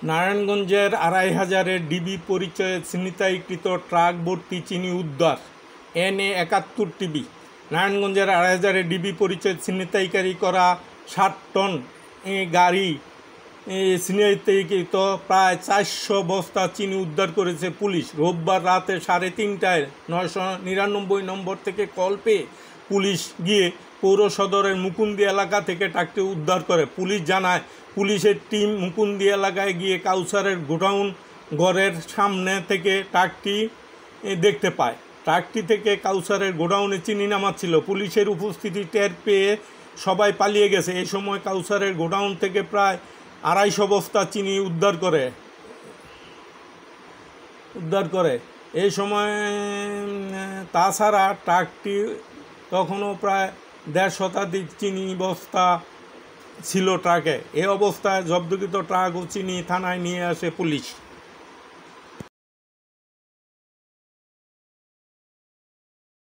নারায়ণগঞ্জের ২৫০০-এর ডিবি পরিচয়ে ছিনতাইকৃত ট্রাক ভর্তি চিনি উদ্ধার। NA71 TV. নারায়ণগঞ্জের ২৫০০-এর ডিবি পরিচয়ে ছিনতাইকারী করা ৬০ টন গাড়ি ছিনতাইকৃত প্রায় ৪০০ বস্তা চিনি উদ্ধার করেছে পুলিশ। রোববার রাতে ৩:৩০টায় ৯৯৯ নম্বর থেকে কল পেয়ে পুলিশ গিয়ে পৌর সদরের মুকুন্দি এলাকা থেকে ট্রাকটি উদ্ধার করে। পুলিশ জানায়, পুলিশের টিম মুকুন্দি এলাকায় গিয়ে কাউসারের গোডাউন ঘরের সামনে থেকে ট্রাকটি দেখতে পায়। ট্রাকটি থেকে কাউসারের গোডাউনে চিনি নামাচ্ছিল। পুলিশের উপস্থিতি টের পেয়ে সবাই পালিয়ে গেছে। এই সময় কাউসারের গোডাউন থেকে প্রায় ২৫০ বস্তা চিনি উদ্ধার করে। এই সময় তাছাড়া ট্রাকটি তখনও প্রায় ১.৫ শতাধিক চিনি বস্তা ছিল ট্রাকে। এ অবস্থায় জব্দকৃত ট্রাক ও চিনি থানায় নিয়ে আসে পুলিশ।